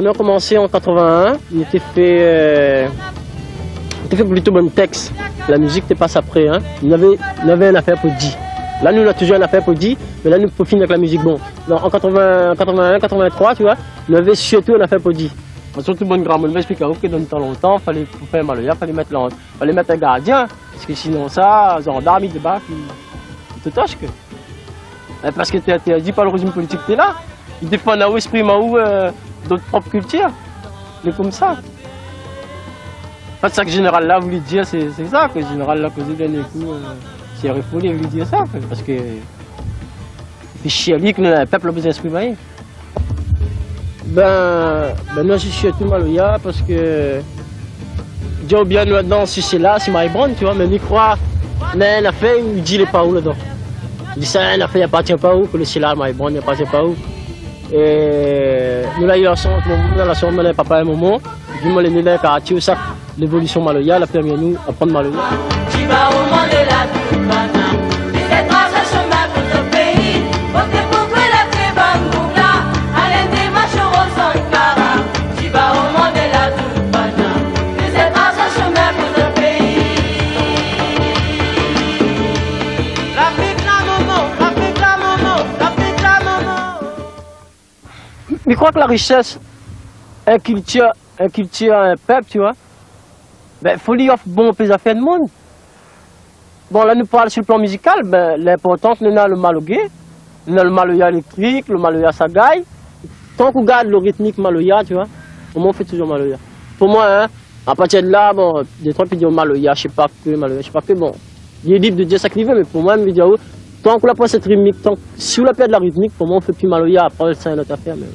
quand on a commencé en 81, il était fait plutôt bon texte. La musique te passe après. Hein. Il avait une affaire pour 10. Là, nous, on a toujours une affaire pour 10, mais là, nous, pour finir avec la musique, bon. En 81, 83, tu vois, on avait surtout une affaire pour 10. Surtout, bon grand monde m'explique que dans le temps longtemps, pour faire Maloya, il fallait mettre un gardien. Parce que sinon, ça, gendarme, il débarque, il te tâche que. Parce que tu es dit par le régime politique, tu es là. Il défend là où esprit, d'autres propres cultures. Mais comme ça. En fait, ça que le général là voulait dire, c'est ça, que le général là, causé d'un coup, c'est refoulé, il voulait dire ça. Parce que. C'est chier que le peuple a besoin d'exprimer. Ben, moi, je suis tout Maloya parce que. Dieu bien là-dedans, si c'est là, c'est Maïbron, tu vois, mais il croit, mais il a fait, il dit les pas où là-dedans. Il dit ça, il a fait, il appartient pas où, que le c'est là, Maïbron, il appartient pas où. Et nous là, il a son, mon papa et maman, du moins les nés quartier, ça, l'évolution Maloya, la permis à nous apprendre Maloya. Tu vas au monde de la Toubana, tu fais tracer chemin pour ton pays, votez pour que la Tébamboula, allez des machos au Sankara. Tu vas au monde de la Toubana, tu fais tracer chemin pour ton pays. L'Afrique la momo, l'Afrique la momo, l'Afrique la momo. Je crois que la richesse, un culture, un peuple, tu vois, ben, il faut lui offrir bon plus affaires de monde. Bon, là, nous parlons sur le plan musical, ben, l'important, nous avons le malogué, nous avons le maloya électrique, le maloya sagaï. Tant qu'on garde le rythmique maloya, tu vois, au moins on fait toujours maloya. Pour moi, hein, à partir de là, bon, des trois puis dire maloya, je sais pas que, bon, il est libre de dire ça qu'il veut, mais pour moi, je me dis, tant qu'on n'a pas cette rythmique, si on n'a pas de la rythmique, pour moi, on fait plus maloya, après, c'est une autre affaire. Mais...